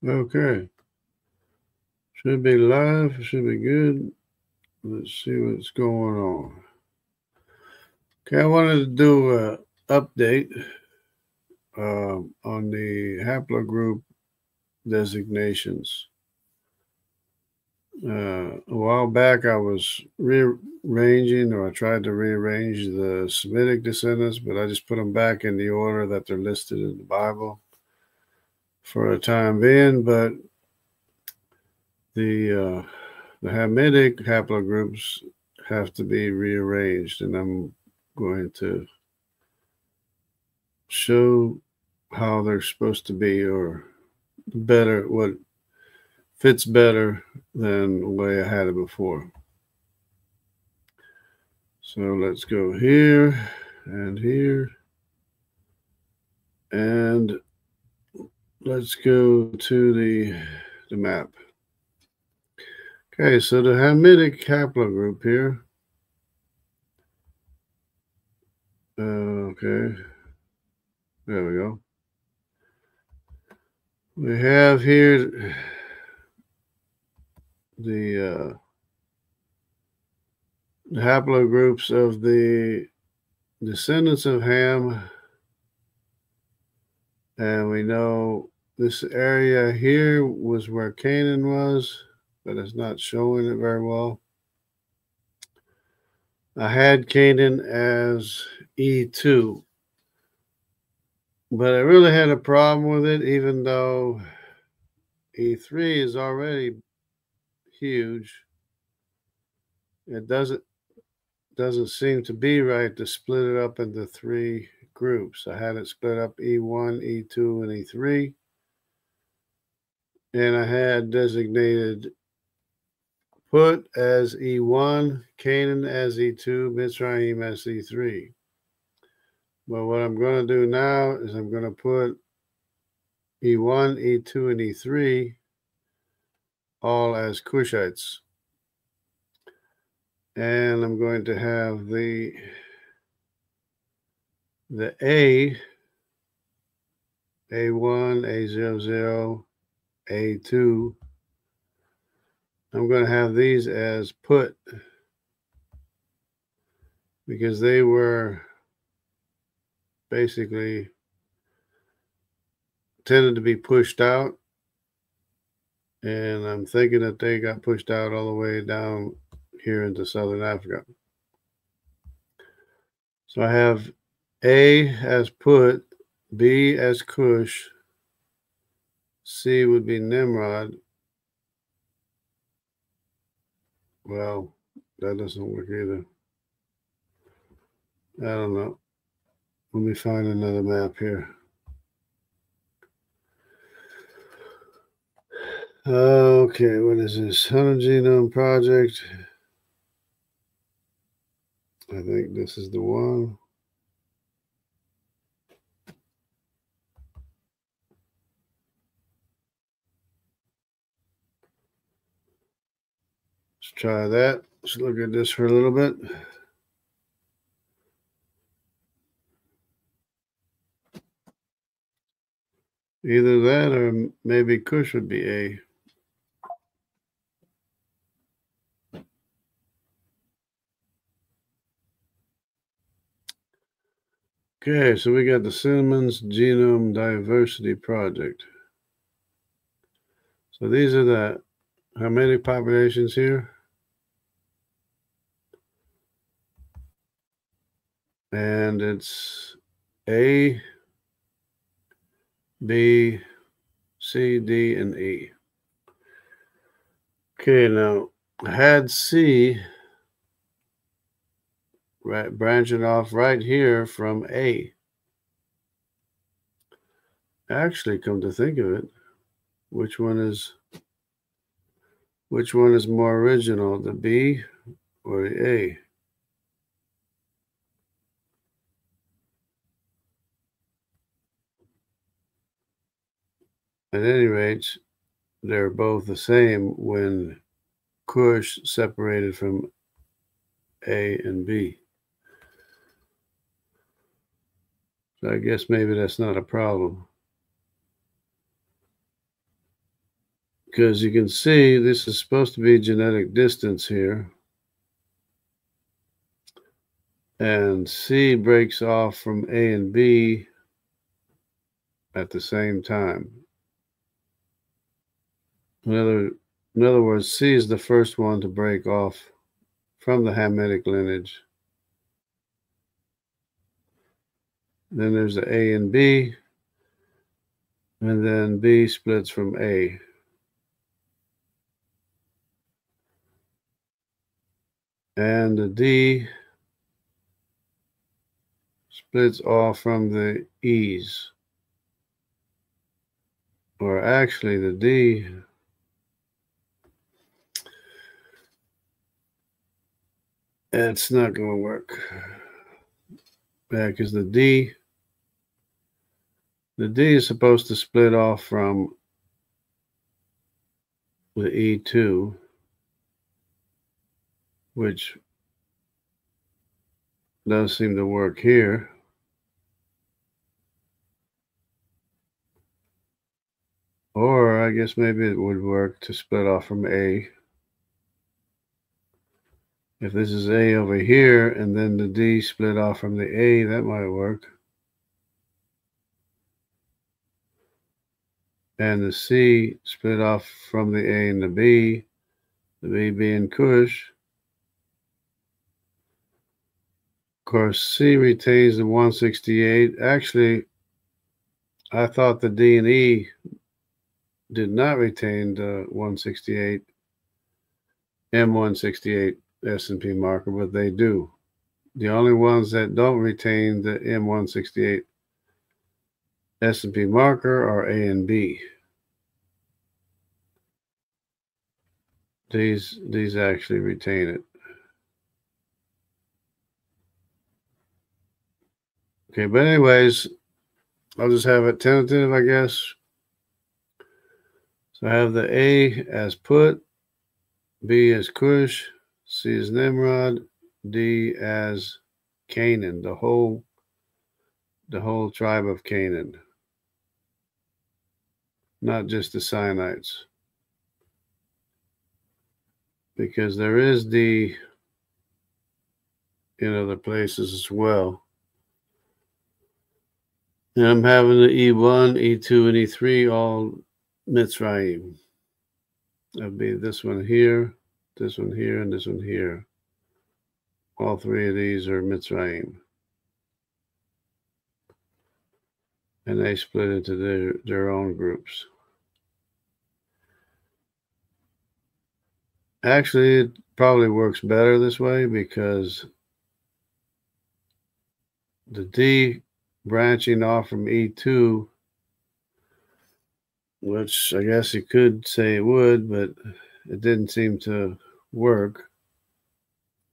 Okay. Should be live. Should be good. Let's see what's going on. Okay, I wanted to do an update on the Haplogroup designations. A while back, I was rearranging, or I tried to rearrange the Semitic descendants, but I just put them back in the order that they're listed in the Bible for a time being. But the Hamitic haplogroups have to be rearranged, and I'm going to show how they're supposed to be, or better, what fits better than the way I had it before. So let's go here and here, and let's go to the map. Okay, so the Hamitic haplogroup here. Okay, there we go. We have here the haplogroups of the descendants of Ham, and we know this area here was where Canaan was, but it's not showing it very well. I had Canaan as E2, but I really had a problem with it, even though E3 is already huge. It doesn't seem to be right to split it up into three groups. I had it split up E1, E2, and E3. And I had designated Put as E1, Canaan as E2, Mitzrayim as E3. But what I'm going to do now is I'm going to put E1, E2, and E3 all as Cushites. And I'm going to have the A1, A00, A2. I'm going to have these as Put, because they were basically tended to be pushed out, and I'm thinking that they got pushed out all the way down here into Southern Africa. So I have A as Put, B as Cush, C would be Nimrod. Well, that doesn't work either. I don't know. Let me find another map here. Okay, what is this? 100 Genome Project. I think this is the one. Let's try that. Let's look at this for a little bit. Either that or maybe Kush would be A. Okay, so we got the Simmons Genome Diversity Project. So these are the Hamitic populations here. And it's A, B, C, D, and E. Okay, now I had C branching off right here from A. Actually, come to think of it, which one is more original, the B or the A? At any rate, they're both the same when Kush separated from A and B. So I guess maybe that's not a problem. because you can see this is supposed to be genetic distance here. And C breaks off from A and B at the same time. In other words, C is the first one to break off from the Hamitic lineage. Then there's the A and B, and then B splits from A. And the D splits off from the E's. Or actually, the D, it's not going to work. Yeah, because the D is supposed to split off from the E2, which does seem to work here. Or I guess maybe it would work to split off from A. If this is A over here and then the D split off from the A, that might work. And the C split off from the A and the B being Kush. Of course, C retains the 168. Actually, I thought the D and E did not retain the 168, M168 S&P marker, but they do. The only ones that don't retain the M168 S&P marker are A and B. These actually retain it. Okay, but anyways, I'll just have it tentative, I guess. So I have the A as put, B as Kush, C as Nimrod, D as Canaan, the whole tribe of Canaan, not just the Sinites, because there is D in other places as well. And I'm having the E1, E2, and E3 all Mitzrayim. That'd be this one here, this one here, and this one here. All three of these are Mitzrayim. And they split into their own groups. Actually, it probably works better this way because the D branching off from E2, which I guess you could say it would, but it didn't seem to work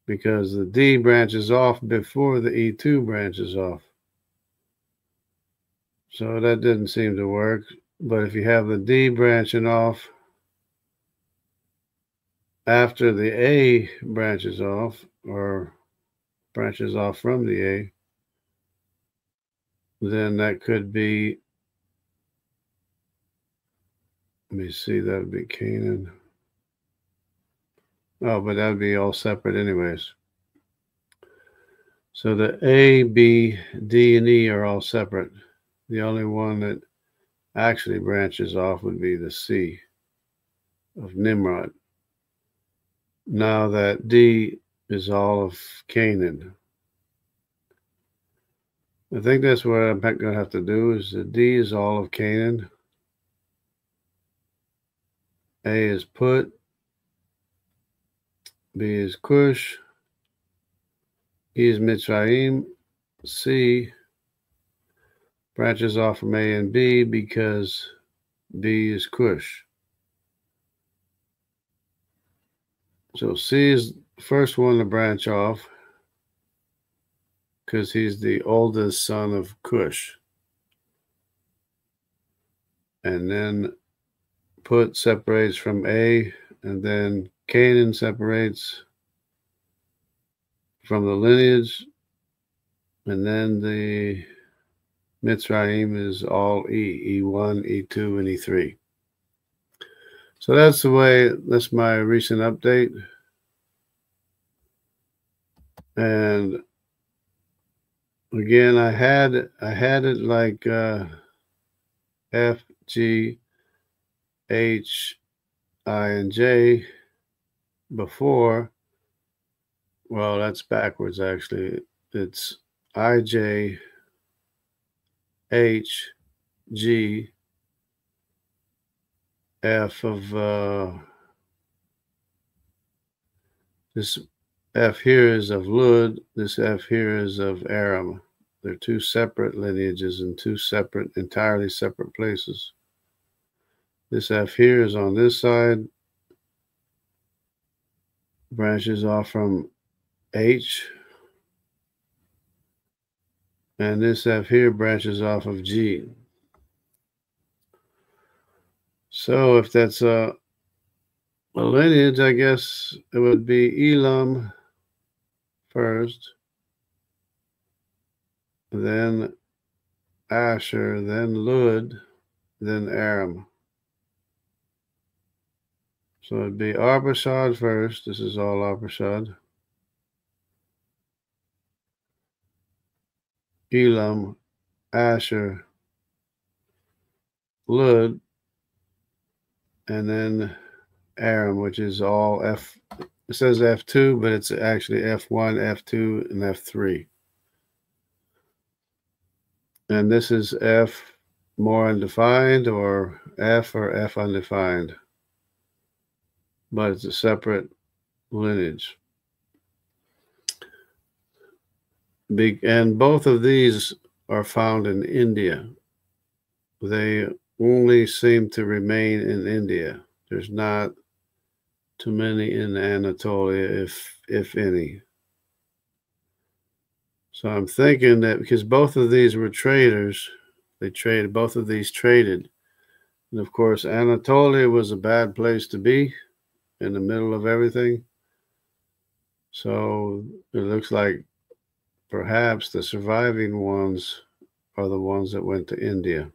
because the D branches off before the E2 branches off. So that didn't seem to work. But if you have the D branching off after the A branches off or branches off from the A, then that could be, let me see, that would be Canaan. Oh, but that would be all separate anyways. So the A, B, D, and E are all separate. The only one that actually branches off would be the C of Nimrod. Now that D is all of Canaan. I think that's what I'm going to have to do is the D is all of Canaan. A is put. B is Kush. E is Mitzrayim. C branches off from A and B because B is Kush. So C is the first one to branch off because he's the oldest son of Kush. And then Put separates from A, and then Canaan separates from the lineage, and then the Mitzrayim is all E, E1, E2, and E3. So that's that's my recent update. And again, I had it like F, G, H, I, and J before. Well, that's backwards actually. It's I, J, H, G, F of this F here is of Lud, this F here is of Aram. They're two separate lineages in two separate, entirely separate places. This F here is on this side, branches off from H, and this F here branches off of G. So if that's a lineage, I guess it would be Elam first, then Asher, then Lud, then Aram. So it'd be Arpachshad first. This is all Arpachshad. Elam, Asher, Lud, and then Aram, which is all F. It says F2, but it's actually F1, F2, and F3. And this is F more undefined, or F undefined. But it's a separate lineage. And both of these are found in India. They only seem to remain in India. There's not too many in Anatolia, if any. So I'm thinking that because both of these were traders, both of these traded. And of course, Anatolia was a bad place to be, in the middle of everything. So it looks like perhaps the surviving ones are the ones that went to India.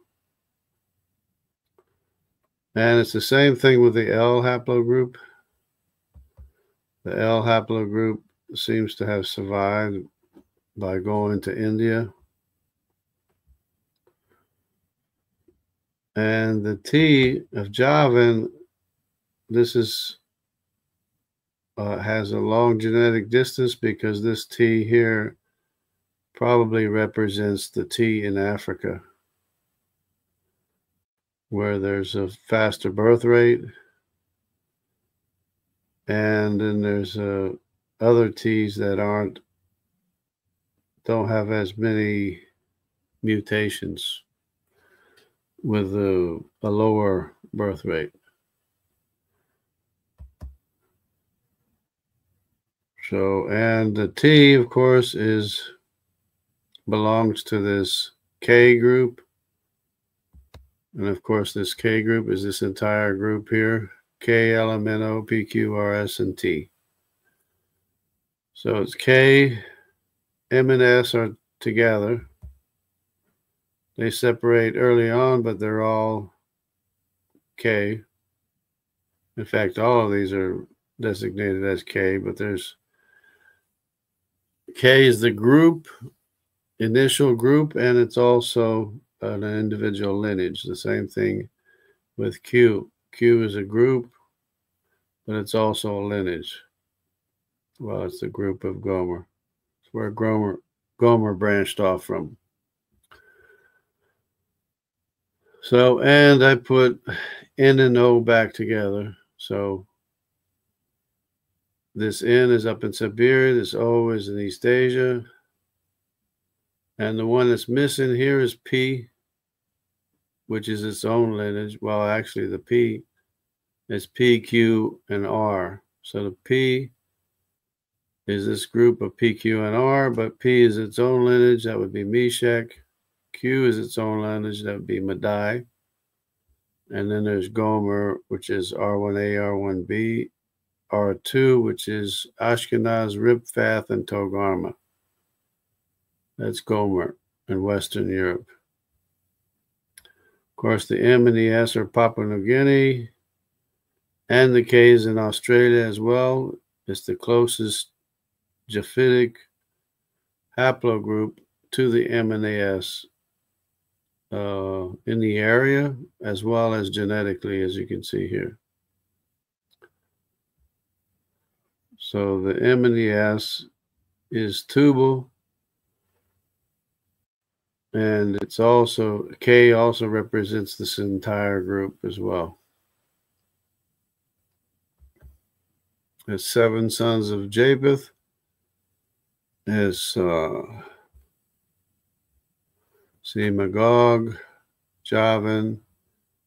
And it's the same thing with the L haplogroup. The L haplogroup seems to have survived by going to India. And the T of Javan, this is has a long genetic distance because this T here probably represents the T in Africa, where there's a faster birth rate. And then there's other T's that don't have as many mutations with a lower birth rate. So, and the T, of course, belongs to this K group. And of course, this K group is this entire group here, K, L, M, N, O, P, Q, R, S, and T. So it's K, M, and S are together. They separate early on, but they're all K. In fact, all of these are designated as K, but there's K is the group, initial group, and it's also an individual lineage. The same thing with Q. Q is a group, but it's also a lineage. Well, it's the group of Gomer. It's where Gomer branched off from. So, and I put N and O back together. So this N is up in Siberia, this O is in East Asia. And the one that's missing here is P, which is its own lineage. Well, actually the P is P, Q, and R. So the P is this group of P, Q, and R, but P is its own lineage. That would be Meshach. Q is its own lineage. That would be Madai. And then there's Gomer, which is R1A, R1B, R2, which is Ashkenaz, Ribfath, and Togarma. That's Gomer in Western Europe. Of course, the M and the S are Papua New Guinea, and the K is in Australia as well. It's the closest Japhetic haplogroup to the M and the S in the area, as well as genetically, as you can see here. So the M and the S is tubal, and it's also, K also represents this entire group as well. There's 7 sons of Japheth. There's Magog, Javan,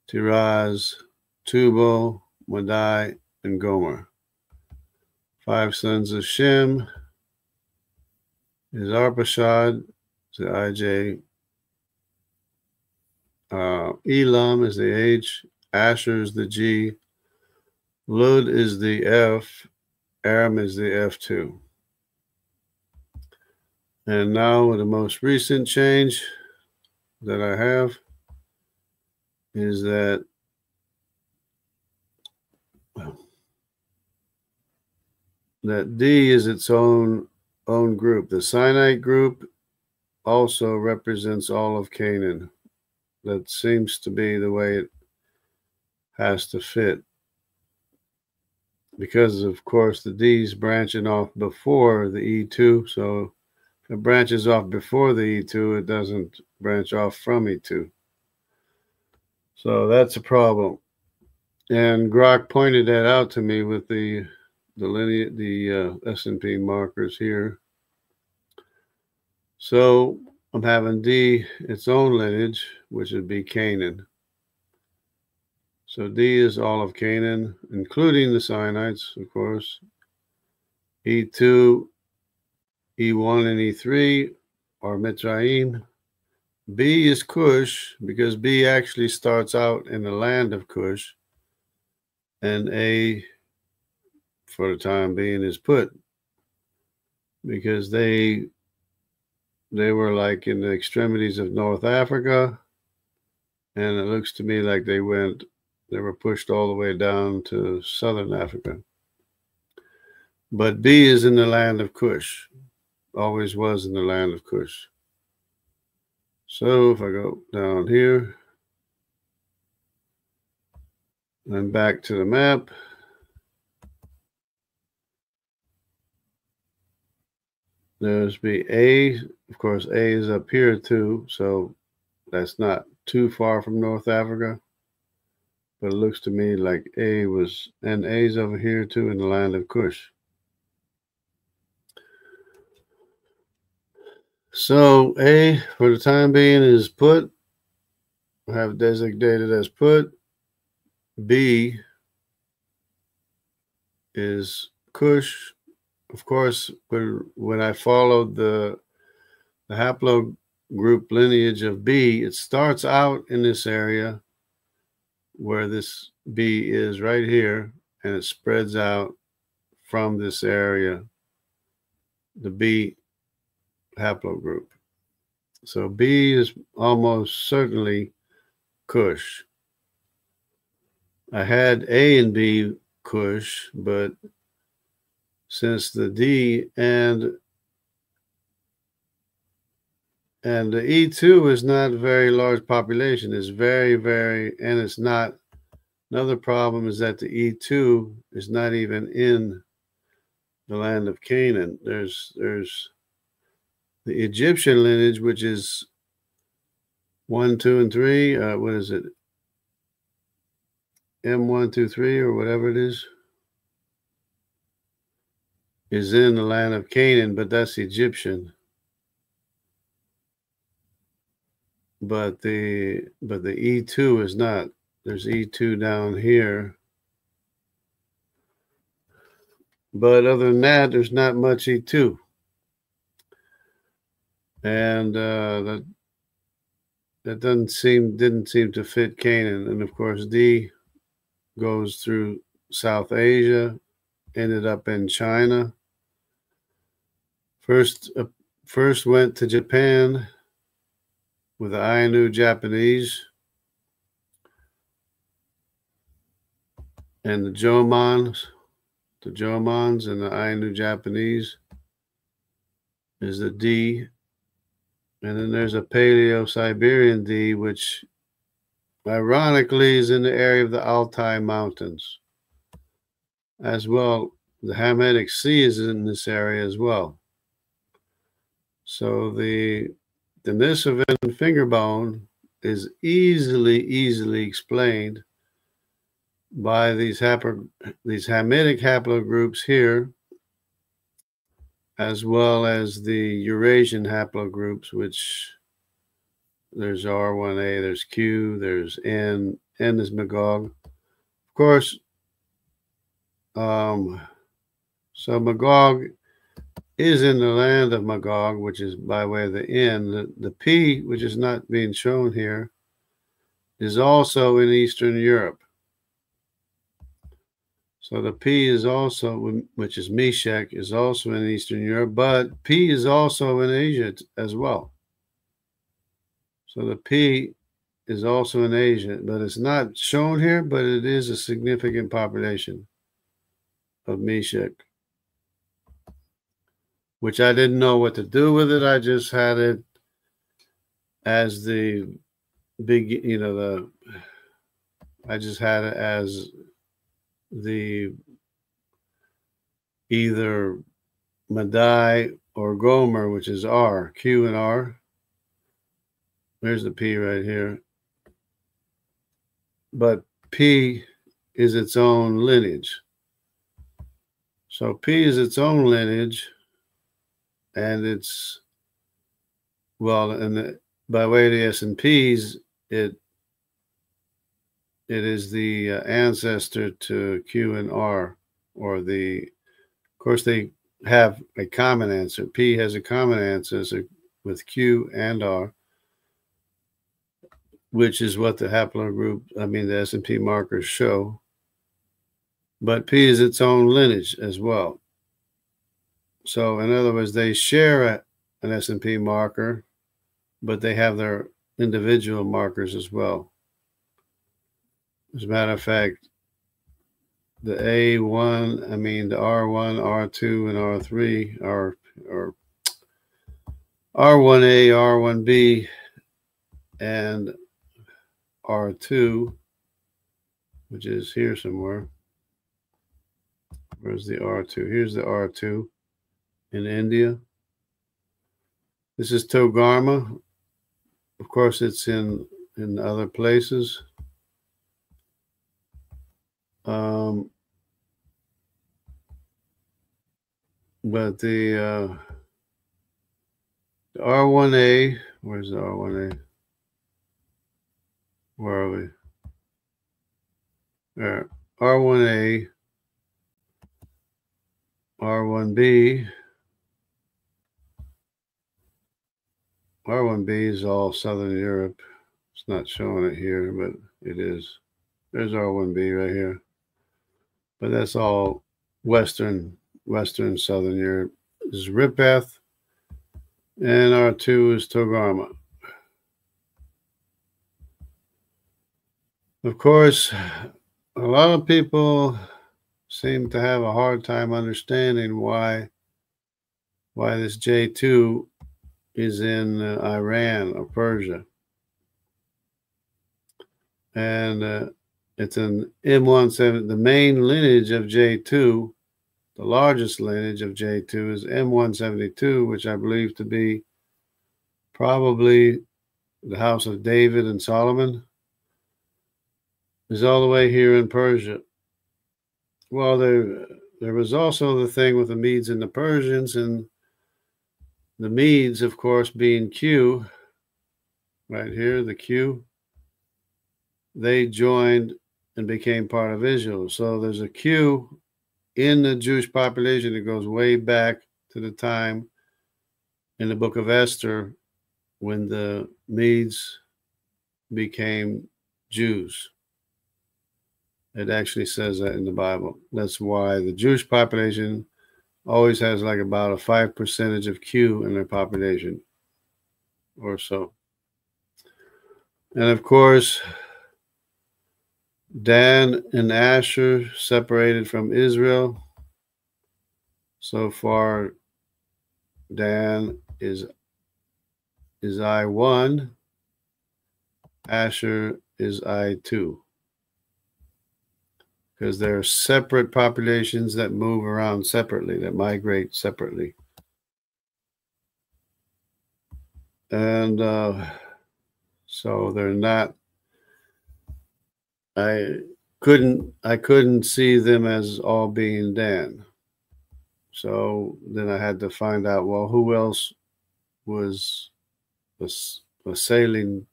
Tiraz, Tubal, Madai, and Gomer. 5 sons of Shem is Arpachshad, the IJ. Elam is the H. Asher is the G. Lud is the F. Aram is the F2. And now with the most recent change that I have is that D is its own group. The Sinite group also represents all of Canaan. That seems to be the way it has to fit. Because, of course, the D is branching off before the E2. So if it branches off before the E2, it doesn't branch off from E2. So that's a problem. And Grok pointed that out to me with the S&P markers here. So I'm having D its own lineage, which would be Canaan. So D is all of Canaan, including the Sinites, of course. E2, E1, and E3 are Mitzrayim. B is Cush, because B actually starts out in the land of Cush. And A, for the time being, is Put, because they were like in the extremities of North Africa, and it looks to me like they were pushed all the way down to Southern Africa. But B is in the land of Cush, always was in the land of Cush. So if I go down here and back to the map, there's be A. Of course, A is up here too, so that's not too far from North Africa. But it looks to me like A was, and A's over here too in the land of Cush. So A, for the time being, is Put. I have designated as Put. B is Cush. Of course, when I followed the haplogroup lineage of B, it starts out in this area where this B is right here, and it spreads out from this area, the B haplogroup. So B is almost certainly Cush. I had A and B Cush, but since the D and the E2 is not a very large population, it's very, and it's not, another problem is that the E2 is not even in the land of Canaan. There's the Egyptian lineage, which is 1, 2, and 3. What is it? M1, 2, 3, or whatever it is in the land of Canaan, but that's Egyptian. But the E2 is not. There's E2 down here. But other than that, there's not much E2. And that didn't seem to fit Canaan. And of course, D goes through South Asia, ended up in China. First went to Japan with the Ainu Japanese, and the Jomons and the Ainu Japanese is the D. And then there's a Paleo-Siberian D, which ironically is in the area of the Altai Mountains. As well, the Hamitic C is in this area as well. So the Denisovan finger bone is easily explained by these Hamitic haplogroups here, as well as the Eurasian haplogroups, which there's R1A, there's Q, there's N is Magog. Of course, so Magog is in the land of Magog, which is by way of the N. The P, which is not being shown here, is also in Eastern Europe. So the P is also, which is Meshech, is also in Eastern Europe, but P is also in Asia as well. So the P is also in Asia, but it's not shown here, but it is a significant population of Meshech, which I didn't know what to do with it. I just had it as the big, I just had it as the either Madai or Gomer, which is R, Q and R. There's the P right here. But P is its own lineage. So P is its own lineage, and it's, well, and by way of the S&Ps, it is the ancestor to Q and R, or of course, they have a common ancestor. P has a common ancestor with Q and R, which is what the haplogroup, the S&P markers show. But P is its own lineage as well. So in other words, they share an S&P marker, but they have their individual markers as well. As a matter of fact, the A1, the R1, R2, and R3 are R1A, R1B, and R2, which is here somewhere. Where's the R2? Here's the R2 in India. This is Togarma. Of course, it's in other places. But the R1A, where's the R1A? Where are we? There, R1A, R1B. R1B is all Southern Europe. It's not showing it here, but it is. There's R1B right here. But that's all Western Southern Europe. This is Ripeth, and R2 is Togarma. Of course, a lot of people seem to have a hard time understanding why this J2 is in Iran or Persia. And it's an M17. The main lineage of J2, the largest lineage of J2, is M172, which I believe to be probably the house of David and Solomon, is all the way here in Persia. Well, there was also the thing with the Medes and the Persians, and the Medes, of course, being Q, right here, the Q, they joined and became part of Israel. So there's a Q in the Jewish population that goes way back to the time in the book of Esther when the Medes became Jews. It actually says that in the Bible. That's why the Jewish population always has like about a 5% of Q in their population or so. And of course, Dan and Asher separated from Israel. So far, Dan is I1, Asher is I2. Because they're separate populations that move around separately, that migrate separately. And so they're not, I couldn't see them as all being Dan. So then I had to find out, well, who else was a sailing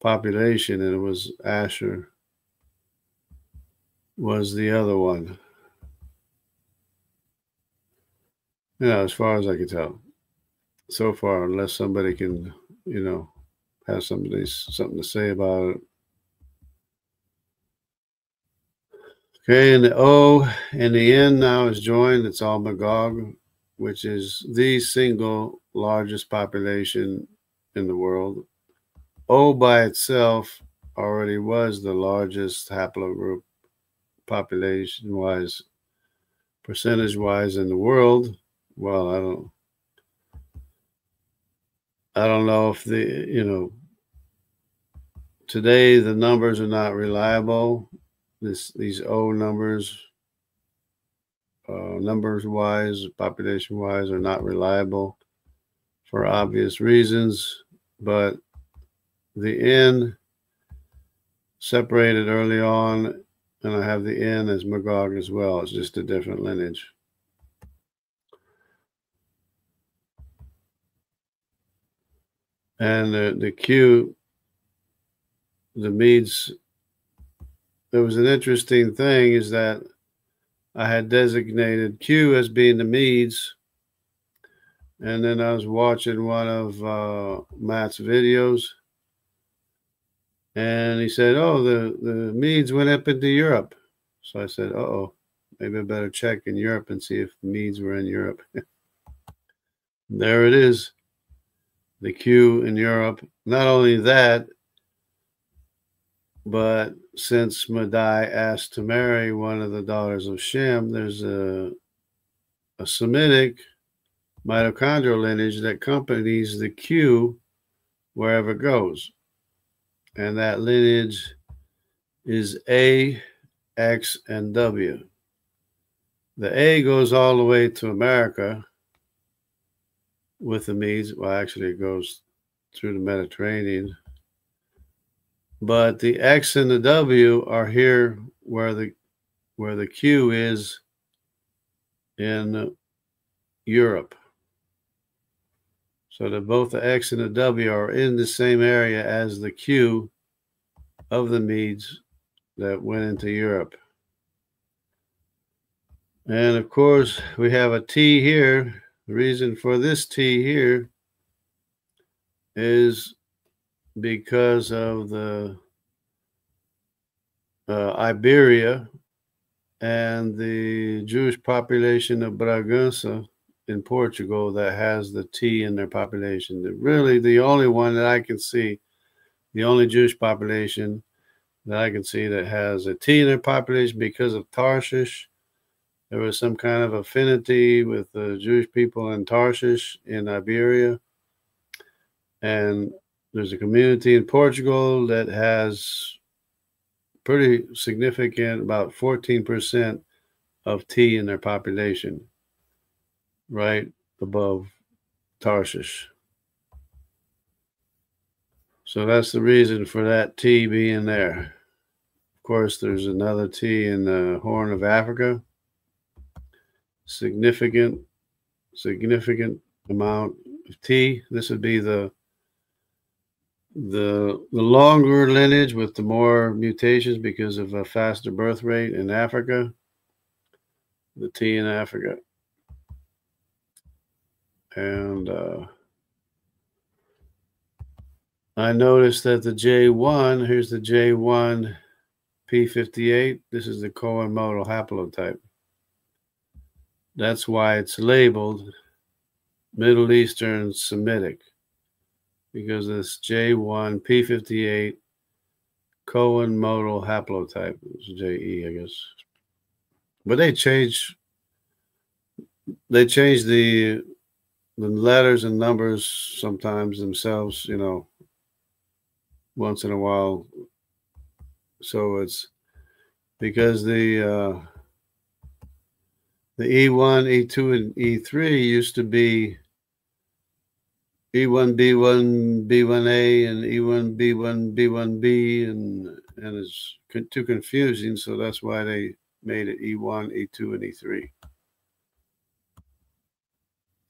population, and it was Asher was the other one. As far as I can tell. So far, unless somebody can, have something to say about it. Okay, and the O and the N now is joined. It's all Magog, which is the single largest population in the world. O by itself already was the largest haplogroup population-wise, percentage-wise in the world. Well, I don't know if today the numbers are not reliable. These O numbers, numbers-wise, population-wise, are not reliable for obvious reasons. But the N separated early on, and I have the N as Magog as well. It's just a different lineage. And the Q, the Medes, there was an interesting thing is that I had designated Q as being the Medes, and then I was watching one of Matt's videos, and he said, oh, the Medes went up into Europe. So I said, uh-oh, maybe I better check in Europe and see if the Medes were in Europe. There it is, the Q in Europe. Not only that, but since Madai asked to marry one of the daughters of Shem, there's a Semitic mitochondrial lineage that accompanies the Q wherever it goes. And that lineage is A, X, and W. The A goes all the way to America with the Medes. Well, actually, it goes through the Mediterranean. But the X and the W are here where the Q is in Europe. So that both the X and the W are in the same area as the Q of the Medes that went into Europe. And of course, we have a T here. The reason for this T here is because of the Iberia and the Jewish population of Bragança in Portugal that has the T in their population. Really, the only one that I can see, the only Jewish population that I can see that has a T in their population because of Tarshish. There was some kind of affinity with the Jewish people in Tarshish in Iberia. And there's a community in Portugal that has pretty significant, about 14% of T in their population, right above Tarshish. So that's the reason for that T being there. Of course, there's another T in the Horn of Africa. Significant amount of T. This would be the longer lineage with the more mutations because of a faster birth rate in Africa. The T in Africa. And I noticed that the J1, here's the J1 P58. This is the Cohen modal haplotype. That's why it's labeled Middle Eastern Semitic, because this J1 P58 Cohen modal haplotype. It's JE, I guess. But they changed the letters and numbers sometimes themselves, you know, once in a while. So it's because the E1, E2, and E3 used to be E1, B1, B1A, and E1, B1, B1B, and it's too confusing, so that's why they made it E1, E2, and E3,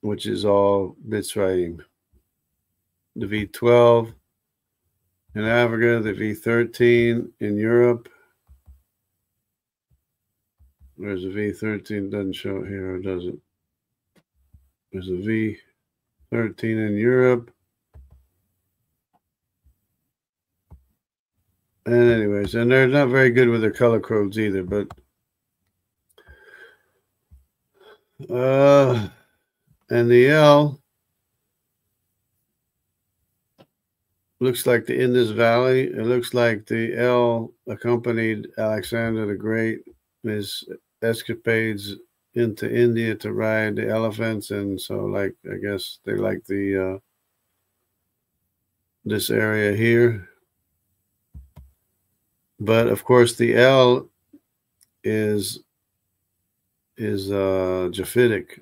which is all Mitzrayim. The V12 in Africa, the V13 in Europe. There's a V13, doesn't show it here, or does it? There's a V13 in Europe. And anyways, and they're not very good with their color codes either, but and the L looks like the Indus Valley. It looks like the L accompanied Alexander the Great in his escapades into India to ride the elephants, and so like I guess they like the this area here. But of course the L is Japhetic,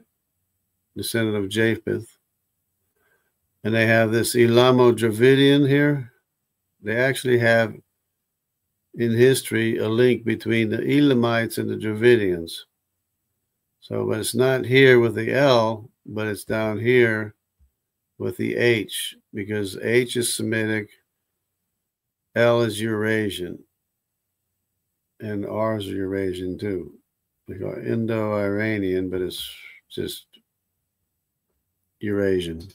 descendant of Japheth. And they have this Elamo-Dravidian here. They actually have in history a link between the Elamites and the Dravidians. So, but it's not here with the L, but it's down here with the H, because H is Semitic, L is Eurasian, and R is Eurasian too. We call it Indo-Iranian, but it's just Eurasian.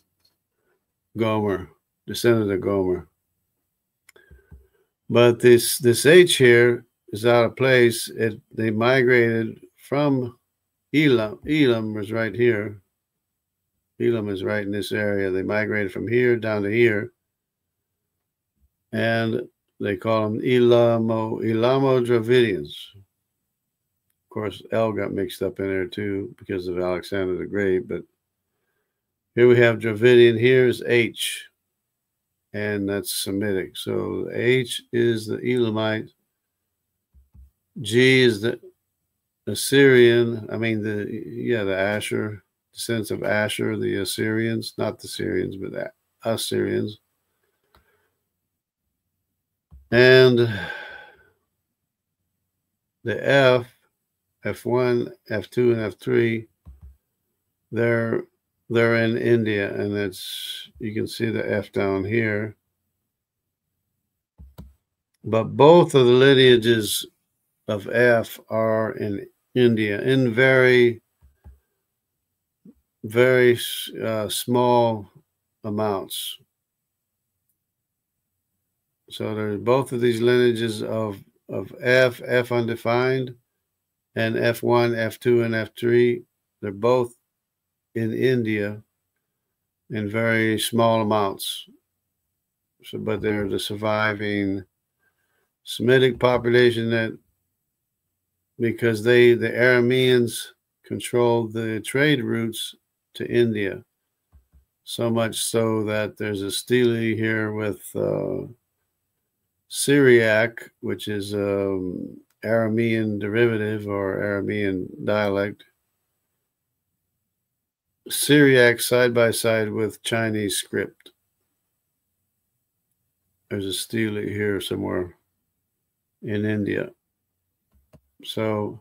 Gomer, descendant of Gomer. But this H here is out of place. They migrated from Elam. Elam was right here. Elam is right in this area. They migrated from here down to here. And they call them Elamo-Dravidians. Of course, L got mixed up in there too because of Alexander the Great. But here we have Dravidian. Here's H. And that's Semitic. So H is the Elamite. G is the Assyrian. I mean, the Asher, descendants of Asher, the Assyrians, not the Syrians, but the Assyrians. And the F, F1, F2, and F3, they're in India, and you can see the F down here. But both of the lineages of F are in India in very, very small amounts. So there's both of these lineages of F undefined, and F1, F2, and F3. They're both in India in very small amounts. So, but they're the surviving Semitic population that, because the Arameans controlled the trade routes to India, so much so that there's a stele here with Syriac, which is Aramean derivative or Aramean dialect. Syriac side by side with Chinese script. There's a stele here somewhere in India. So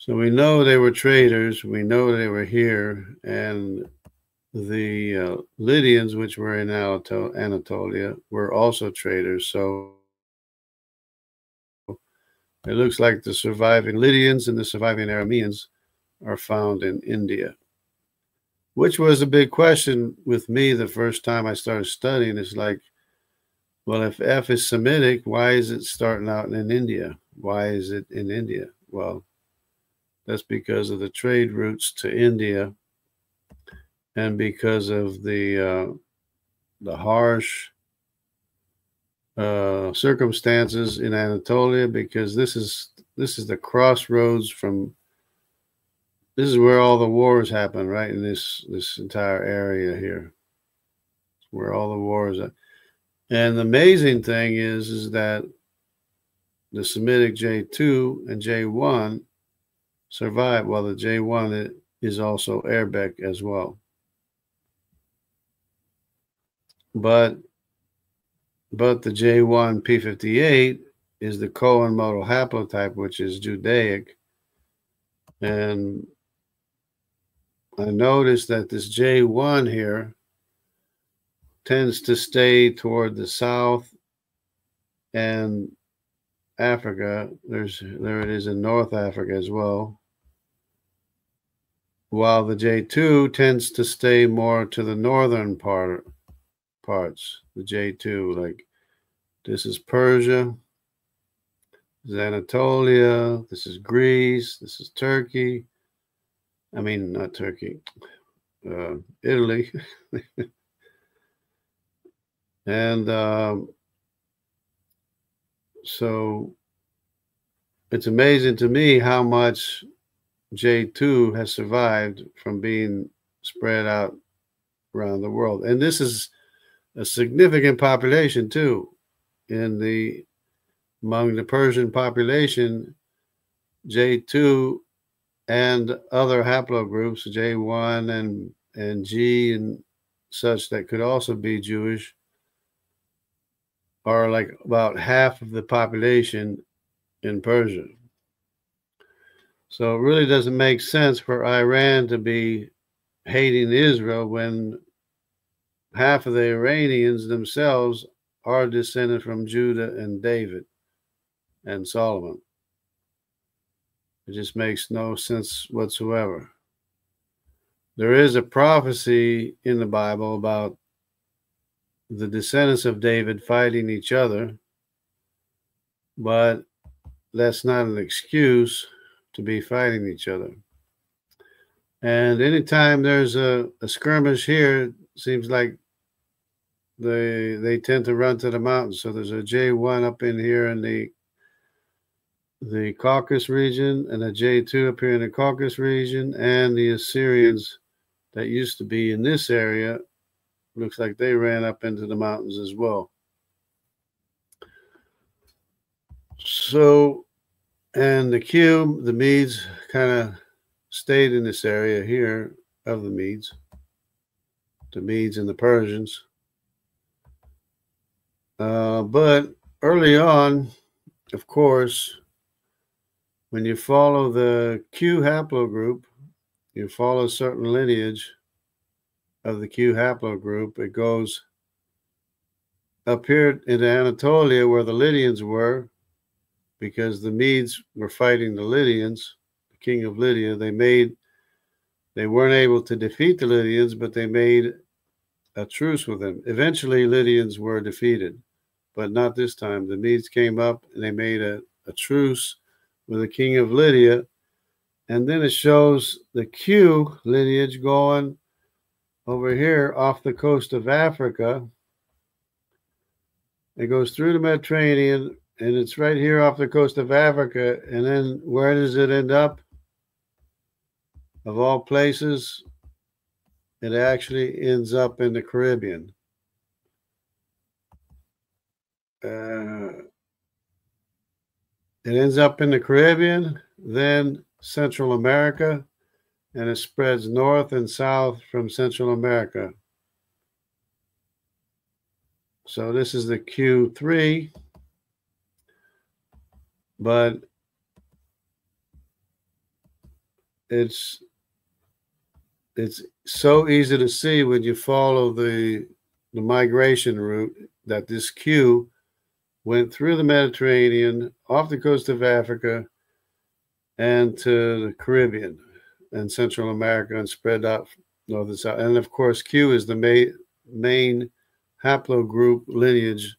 we know they were traders. We know they were here, and the Lydians, which were in Anatolia, were also traders. So it looks like the surviving Lydians and the surviving Arameans are found in India, which was a big question with me the first time I started studying. It's like, well, if F is Semitic, why is it starting out in India? Why is it in India? Well, that's because of the trade routes to India, and because of the harsh circumstances in Anatolia, because this is the crossroads from. This is where all the wars happen, right? In this entire area here, where all the wars are. And the amazing thing is that the Semitic J2 and J1 survive. Well, the J1 is also Arabic as well. But the J1 P58 is the Cohen modal haplotype, which is Judaic. And I noticed that this J1 here tends to stay toward the south and Africa. There it is in North Africa as well. While the J2 tends to stay more to the northern parts. The J2, like this is Persia, this is Anatolia, this is Greece, this is Turkey. I mean, not Turkey, Italy. And so it's amazing to me how much J2 has survived from being spread out around the world. And this is a significant population too. Among the Persian population, J2 and other haplogroups, J1 and G and such that could also be Jewish, are like about half of the population in Persia. So it really doesn't make sense for Iran to be hating Israel when half of the Iranians themselves are descended from Judah and David and Solomon. It just makes no sense whatsoever. There is a prophecy in the Bible about the descendants of David fighting each other, but that's not an excuse to be fighting each other. And anytime there's a skirmish here, it seems like they tend to run to the mountains. So there's a J1 up in here in the Caucasus region, and a J2 up here in the Caucasus region, and the Assyrians that used to be in this area, looks like they ran up into the mountains as well. So, and the Q, the Medes, kind of stayed in this area here of the Medes and the Persians. But early on, of course, when you follow the Q haplogroup, you follow a certain lineage of the Q haplogroup. It goes up here into Anatolia where the Lydians were, because the Medes were fighting the Lydians, the king of Lydia. They weren't able to defeat the Lydians, but they made a truce with them. Eventually, Lydians were defeated, but not this time. The Medes came up and they made a truce with the king of Lydia. And then it shows the Q lineage going over here off the coast of Africa. It goes through the Mediterranean, and it's right here off the coast of Africa. And then where does it end up? Of all places, it actually ends up in the Caribbean. It ends up in the Caribbean, then Central America, and it spreads north and south from Central America. So this is the Q3, but it's so easy to see when you follow the migration route that this Q went through the Mediterranean, off the coast of Africa, and to the Caribbean and Central America, and spread out north and south. And of course, Q is the main haplogroup lineage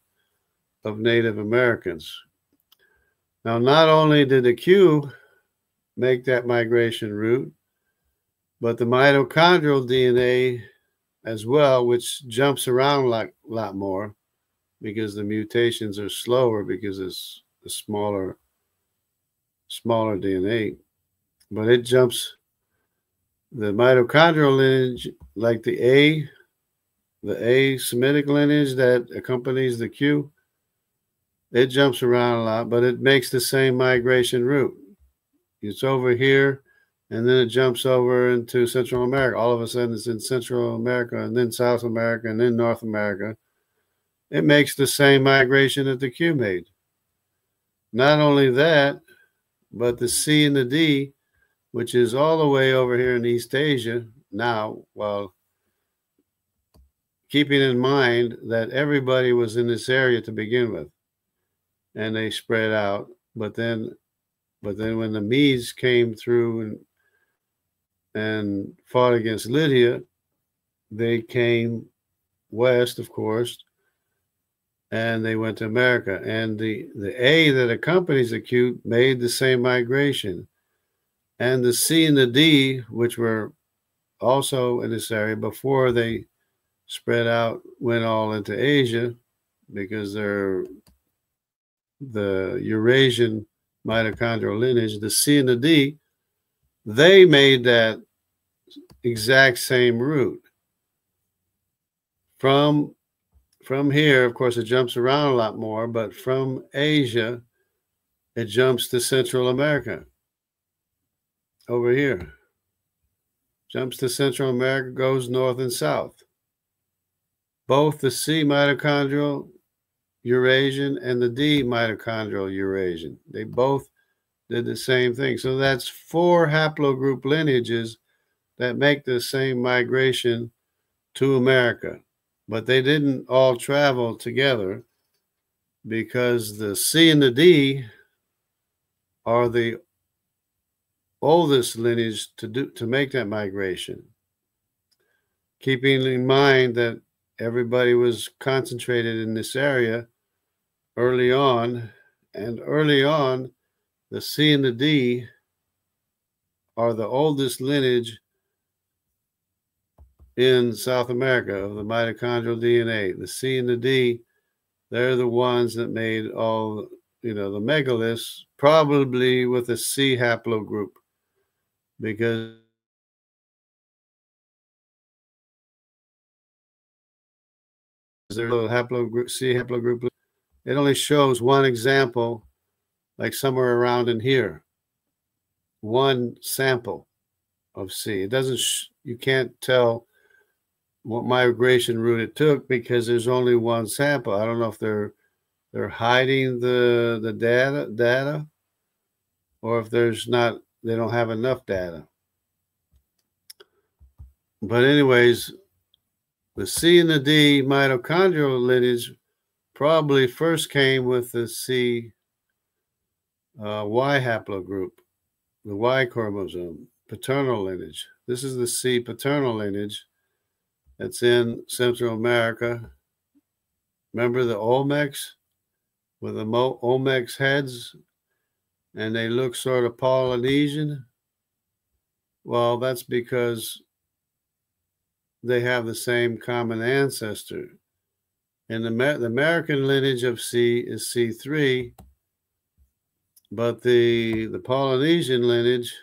of Native Americans. Now, not only did the Q make that migration route, but the mitochondrial DNA as well, which jumps around a lot more, because the mutations are slower because it's a smaller DNA. But it jumps the mitochondrial lineage, like the A Semitic lineage that accompanies the Q. It jumps around a lot, but it makes the same migration route. It's over here, and then it jumps over into Central America. All of a sudden, it's in Central America, and then South America, and then North America. It makes the same migration that the Q made. Not only that, but the C and the D, which is all the way over here in East Asia now, while keeping in mind that everybody was in this area to begin with, and they spread out. But then when the Medes came through and fought against Lydia, they came west, of course, and they went to America. And the A that accompanies the Q made the same migration. And the C and the D, which were also in this area before they spread out, went all into Asia because they're the Eurasian mitochondrial lineage. The C and the D, they made that exact same route. From here, of course, it jumps around a lot more, but from Asia, it jumps to Central America. Over here. Jumps to Central America, goes north and south. Both the C mitochondrial Eurasian and the D mitochondrial Eurasian. They both did the same thing. So that's 4 haplogroup lineages that make the same migration to America. But they didn't all travel together because the C and the D are the oldest lineage to make that migration. Keeping in mind that everybody was concentrated in this area early on, and early on, the C and the D are the oldest lineage in South America of the mitochondrial DNA. The C and the D, they're the ones that made all, the megaliths, probably with a C haplogroup, because there's a haplogroup, C haplogroup. It only shows one example, like somewhere around in here, one sample of C. It doesn't, you can't tell what migration route it took because there's only one sample. I don't know if they're hiding the data, or if they don't have enough data. But anyways, the C and the D mitochondrial lineage probably first came with the C Y haplogroup, the Y chromosome, paternal lineage. This is the C paternal lineage that's in Central America. Remember the Olmecs with the Olmecs heads, and they look sort of Polynesian? Well, that's because they have the same common ancestor. And the American lineage of C is C3, but the Polynesian lineage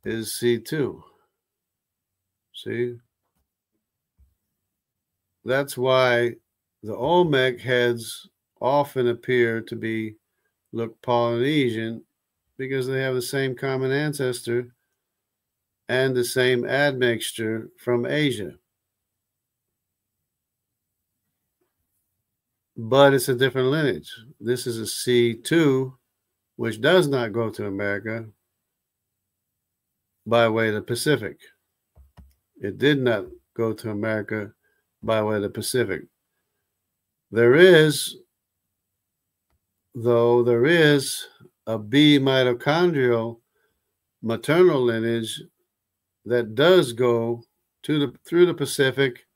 is C2. See? That's why the Olmec heads often appear to look Polynesian, because they have the same common ancestor and the same admixture from Asia. But it's a different lineage. This is a C2, which does not go to America by way of the Pacific. It did not go to America by way of the Pacific. There is a B mitochondrial maternal lineage that does go through the Pacific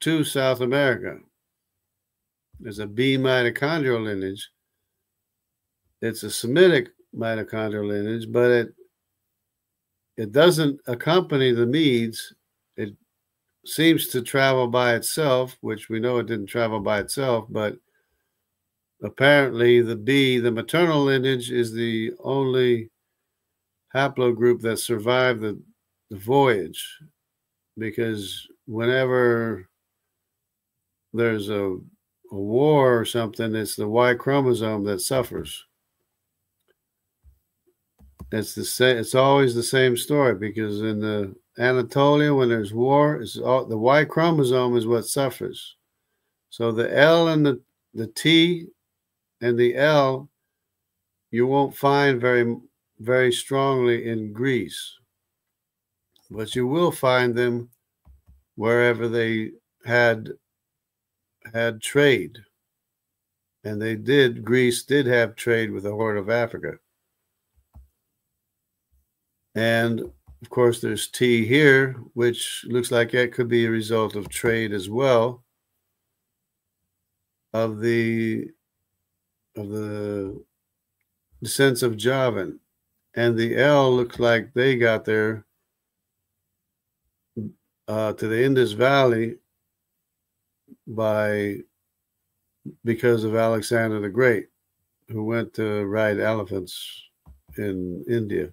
to South America. There's a B mitochondrial lineage. It's a Semitic mitochondrial lineage, but it doesn't accompany the Medes. It seems to travel by itself, which we know it didn't travel by itself, but apparently the B, the maternal lineage, is the only haplogroup that survived the voyage, because whenever there's a war or something, it's the Y chromosome that suffers. It's the same. It's always the same story, because in the Anatolia, when there's war, the Y chromosome is what suffers. So the L and the T and the L, you won't find very strongly in Greece, but you will find them wherever they had trade, and they did. Greece did have trade with the Horn of Africa, and of course there's T here, which looks like it could be a result of trade as well, of the descents of Javan. And the L looks like they got there to the Indus Valley because of Alexander the Great, who went to ride elephants in India.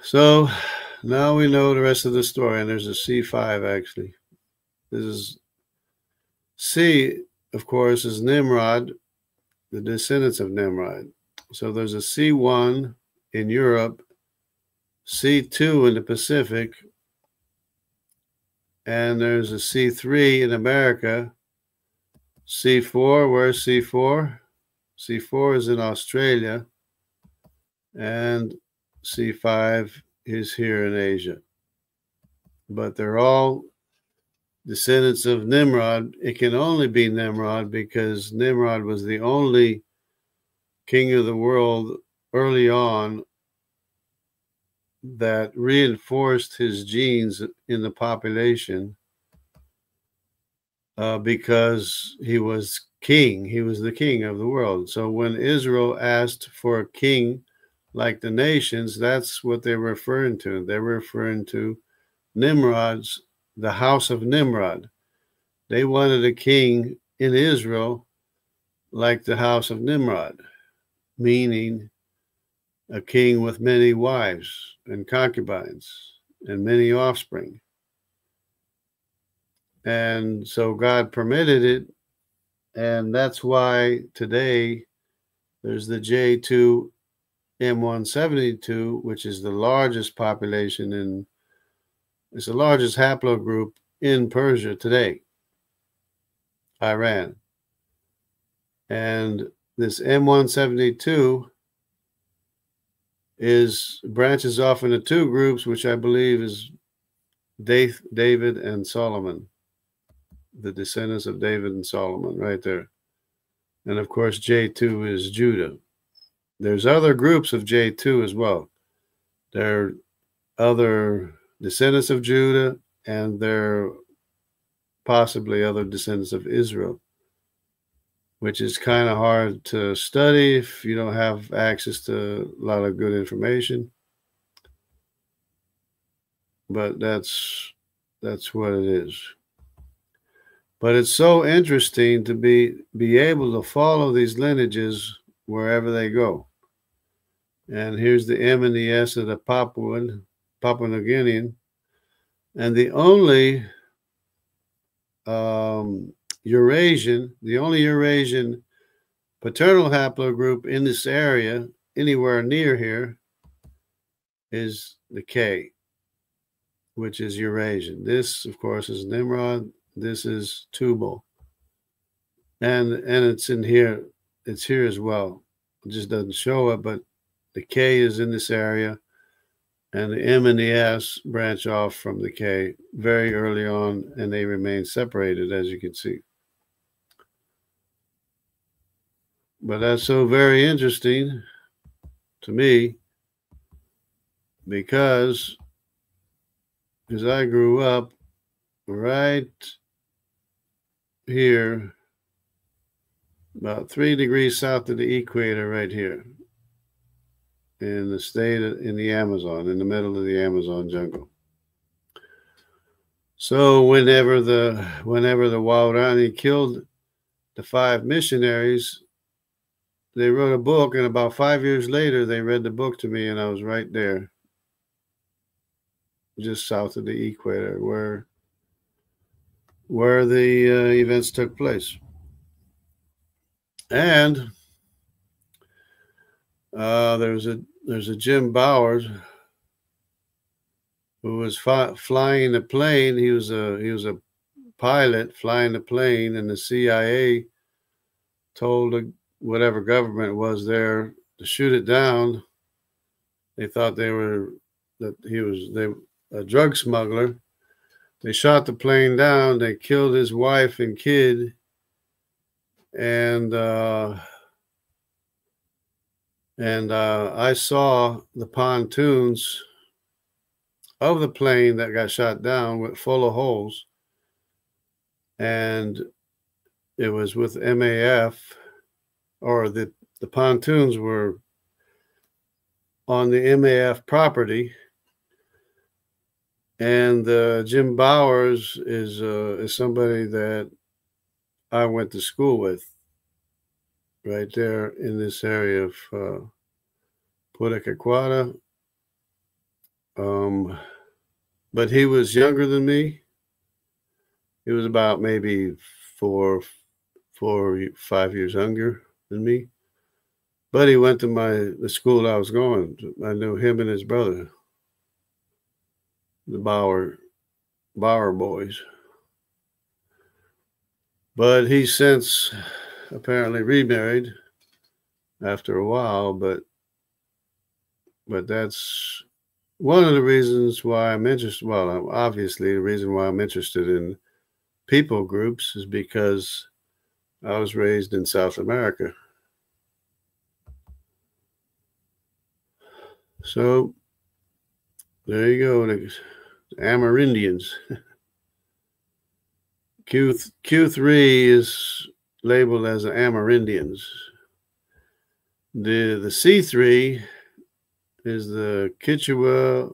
So now we know the rest of the story, and there's a C5 actually. This is C, of course, is Nimrod, the descendants of Nimrod. So there's a C1 in Europe, C2 in the Pacific, and there's a C3 in America. C4, where's C4? C4 is in Australia, and C5 is here in Asia. But they're all descendants of Nimrod. It can only be Nimrod because Nimrod was the only king of the world early on that reinforced his genes in the population because he was king. He was the king of the world. So when Israel asked for a king like the nations, that's what they're referring to. They're referring to Nimrod's, the house of Nimrod. They wanted a king in Israel like the house of Nimrod, meaning a king with many wives and concubines and many offspring. And so God permitted it, and that's why today there's the J2 M172, which is the largest population it's the largest haplogroup in Persia today, Iran. And this M172 branches off into two groups, which I believe is David and Solomon, the descendants of David and Solomon, right there. And of course, J2 is Judah. There's other groups of J2 as well. There are other descendants of Judah, and there are possibly other descendants of Israel, which is kind of hard to study if you don't have access to a lot of good information. But that's what it is. But it's so interesting to be able to follow these lineages wherever they go. And here's the M and the S of the Papua New Guinean. And the only Eurasian paternal haplogroup in this area, anywhere near here, is the K, which is Eurasian. This, of course, is Nimrod. This is Tubal. And it's in here. It's here as well. It just doesn't show it, but the K is in this area, and the M and the S branch off from the K very early on, and they remain separated, as you can see. But that's so very interesting to me, because as I grew up right here, about 3 degrees south of the equator, right here, in the state in the Amazon, in the middle of the Amazon jungle. So whenever the Waorani killed the 5 missionaries, they wrote a book, and about 5 years later, they read the book to me, and I was right there, just south of the equator, where the events took place. And there's a Jim Bowers who was flying the plane. He was a pilot flying the plane, and the CIA told whatever government was there to shoot it down. They thought he was a drug smuggler. They shot the plane down. They killed his wife and kid, and I saw the pontoons of the plane that got shot down full of holes, and it was with MAF, or the pontoons were on the MAF property. And Jim Bowers is somebody that I went to school with right there in this area of Puracaquara. But he was younger than me. He was about maybe 4 or 5 years younger than me. But he went to the school I was going to. I knew him and his brother, the Bauer boys. But he's since apparently remarried after a while, but that's one of the reasons why I'm interested. Well, obviously the reason why I'm interested in people groups is because I was raised in South America. So there you go, the Amerindians. Q3 is labeled as the Amerindians. The C3 is the Kichwa,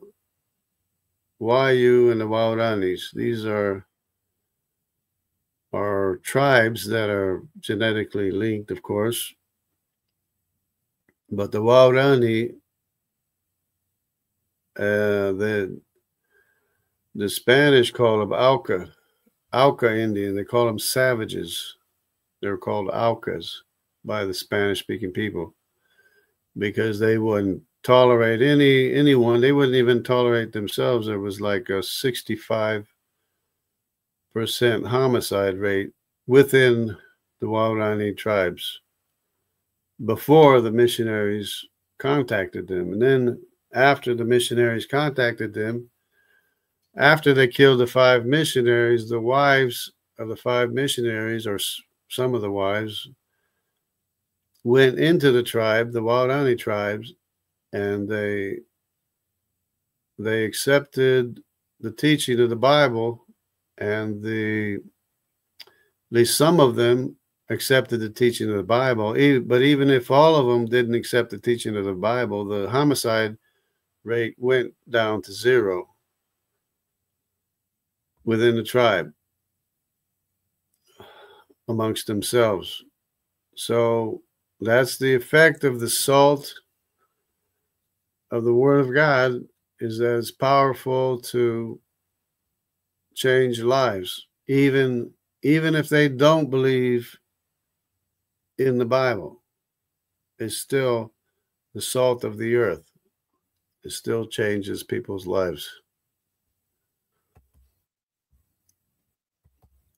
Wayu, and the Waoranis. These are tribes that are genetically linked, of course. But the Waorani, the Spanish call them Auca Indian. They call them savages. They're called Aucas by the Spanish-speaking people because they wouldn't tolerate anyone. They wouldn't even tolerate themselves. There was like a 65% homicide rate within the Waorani tribes before the missionaries contacted them. And then after the missionaries contacted them, after they killed the 5 missionaries, the wives of the 5 missionaries, or some of the wives, went into the tribe, the Waorani tribes, and they accepted the teaching of the Bible, and at least some of them accepted the teaching of the Bible. But even if all of them didn't accept the teaching of the Bible, the homicide rate went down to 0 within the tribe amongst themselves. So that's the effect of the salt of the Word of God, is that it's powerful to change lives, even if they don't believe in the Bible. It's still the salt of the earth. It still changes people's lives.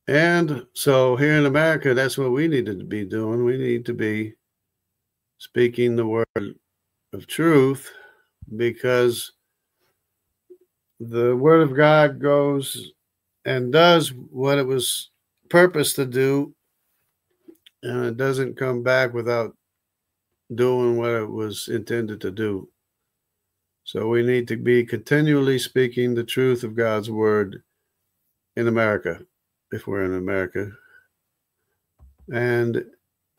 And so here in America, that's what we need to be doing. We need to be speaking the word of truth, because the Word of God goes and does what it was purposed to do, and it doesn't come back without doing what it was intended to do. So we need to be continually speaking the truth of God's word in America, if we're in America, and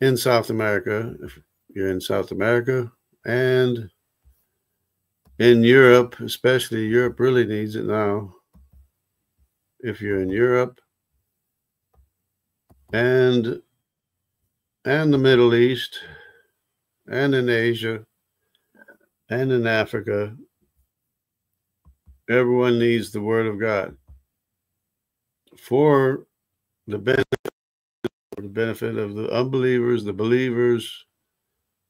in South America, if you're in South America, and in Europe, especially. Europe really needs it now. if you're in Europe and the Middle East and in Asia and in Africa, everyone needs the Word of God for the benefit of the unbelievers, the believers.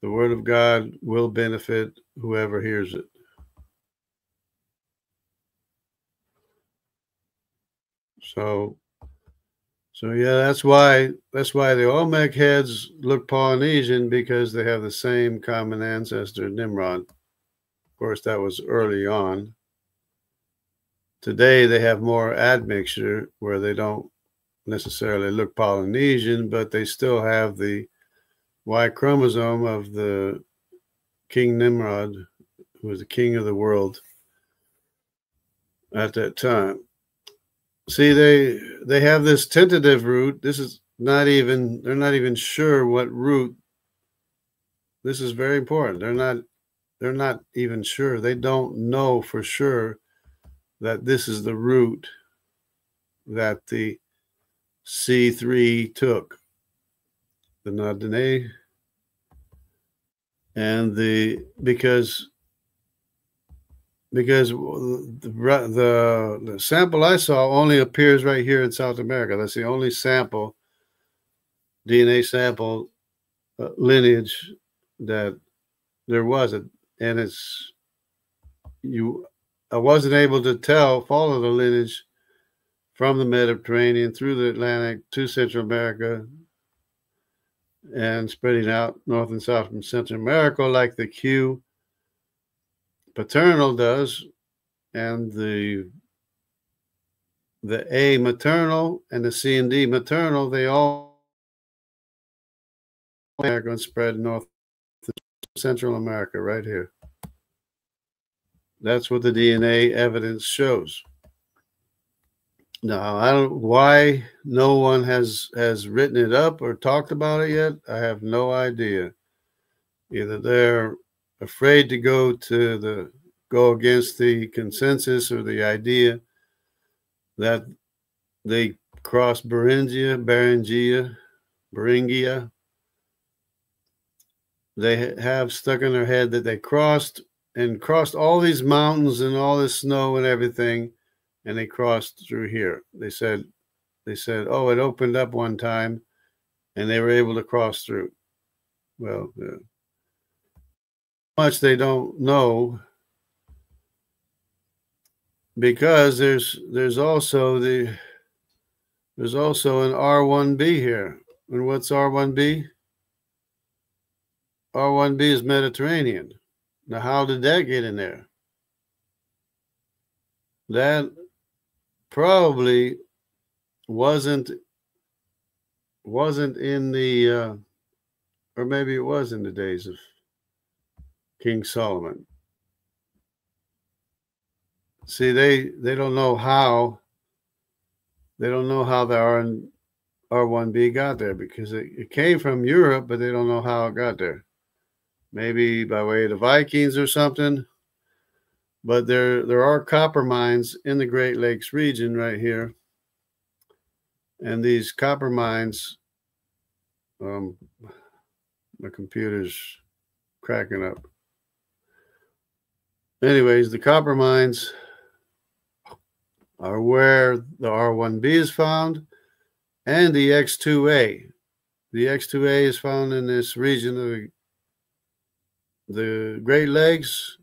The Word of God will benefit whoever hears it. So yeah, that's why the Olmec heads look Polynesian, because they have the same common ancestor, Nimrod. Of course, that was early on. Today they have more admixture where they don't necessarily look Polynesian, but they still have the Y chromosome of the King Nimrod, who was the king of the world at that time. See, they have this tentative root. This is not even, they're not even sure what root. This is very important. They're not even sure. They don't know for sure that this is the root that the C3 took. The Nadene, and because the sample I saw only appears right here in South America. That's the only sample, DNA sample lineage that there was. And I wasn't able to follow the lineage from the Mediterranean through the Atlantic to Central America and spreading out north and south from Central America like the Q paternal does, and the A maternal and the C and D maternal, they all America and spread north to Central America right here. That's what the DNA evidence shows. Now, I don't why no one has written it up or talked about it yet. I have no idea. Either they're afraid to go against the consensus or the idea that they crossed Beringia. They have stuck in their head that they crossed all these mountains and all this snow and everything, and they crossed through here. They said, oh, it opened up one time, and they were able to cross through. Well, much they don't know, because there's also an R1b here. And what's R1b? R1b is Mediterranean. Now, how did that get in there? That probably wasn't in the, or maybe it was in the days of King Solomon. See, they don't know how the R1b got there, because it came from Europe, but they don't know how it got there. Maybe by way of the Vikings or something. But there are copper mines in the Great Lakes region right here. And these copper mines, my computer's cracking up. Anyways, the copper mines are where the R1b is found, and the X2A. The X2A is found in this region of the Great Lakes,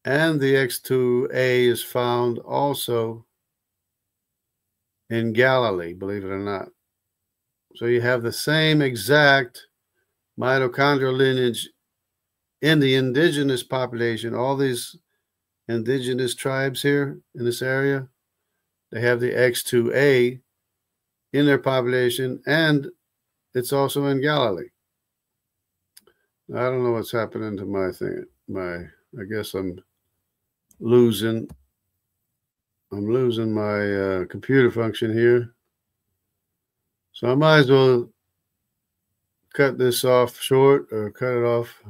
and the X2A is found also in Galilee, believe it or not. So you have the same exact mitochondrial lineage in the indigenous population. All these indigenous tribes here in this area, they have the X2A in their population, and it's also in Galilee. I don't know what's happening to my thing. I guess I'm losing my computer function here. So I might as well cut this off short, or cut it off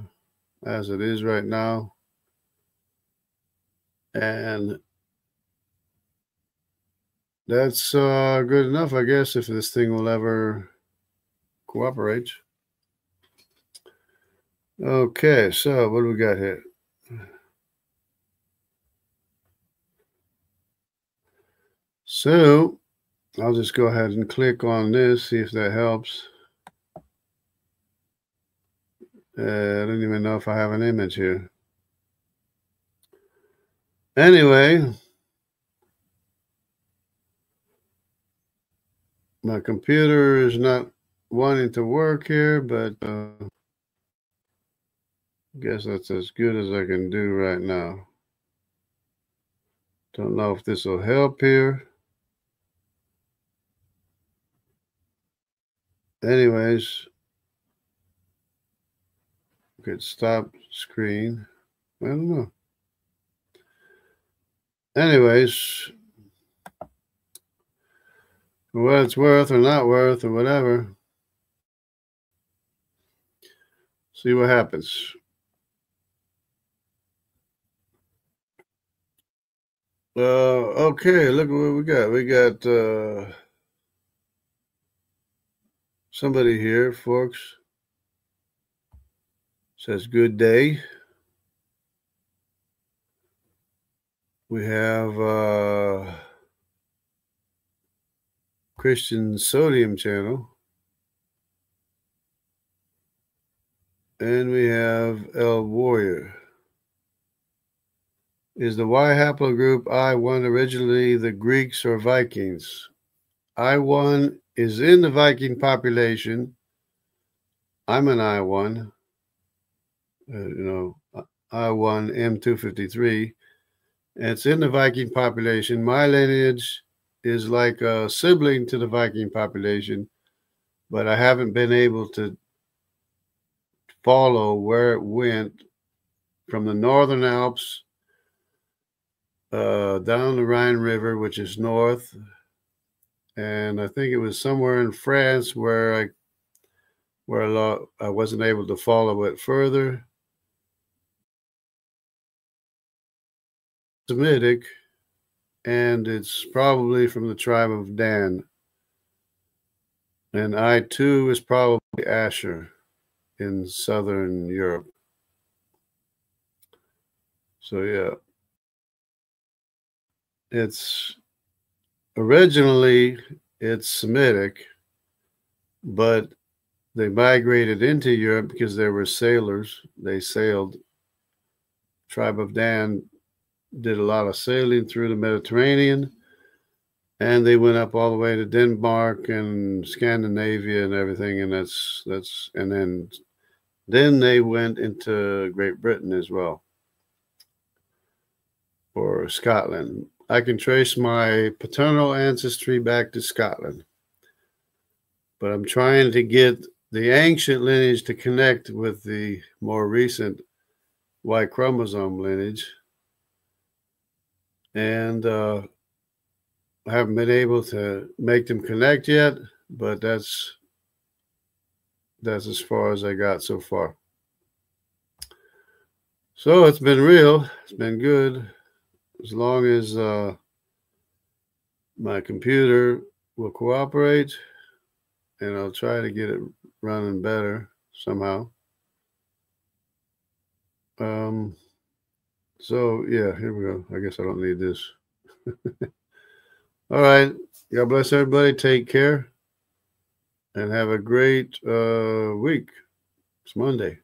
as it is right now. And that's good enough, I guess, if this thing will ever cooperate. Okay, so what do we got here? So I'll just go ahead and click on this, see if that helps. I don't even know if I have an image here. Anyway, my computer is not wanting to work here, but I guess that's as good as I can do right now. Don't know if this will help here. Anyways, could stop screen. I don't know. Anyways, for what it's worth or not worth or whatever, see what happens. Okay, look at what we got. We got somebody here, folks. Says good day. We have Christian Sodium channel. And we have El Warrior. Is the Y haplogroup I1 originally the Greeks or Vikings? I1 is in the Viking population. I'm an I1. I1 M253. And it's in the Viking population. My lineage is like a sibling to the Viking population, but I haven't been able to follow where it went from the Northern Alps down the Rhine River, which is north, and I think it was somewhere in France where I wasn't able to follow it further. Semitic, and it's probably from the tribe of Dan. And I2 is probably Asher in Southern Europe. So yeah, it's originally Semitic, but they migrated into Europe because there were sailors. They sailed. Tribe of Dan did a lot of sailing through the Mediterranean, and they went up all the way to Denmark and Scandinavia and everything. And and then they went into Great Britain as well, or Scotland. I can trace my paternal ancestry back to Scotland, but I'm trying to get the ancient lineage to connect with the more recent Y chromosome lineage. And I haven't been able to make them connect yet, but that's as far as I got so far. So it's been real. It's been good. As long as my computer will cooperate, and I'll try to get it running better somehow. So yeah, here we go. I guess I don't need this. All right. God bless everybody. Take care and have a great week. It's Monday.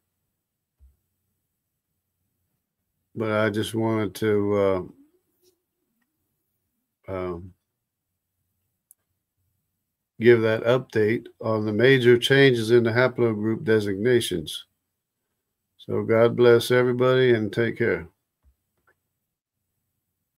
But I just wanted to give that update on the major changes in the haplogroup designations. So God bless everybody and take care.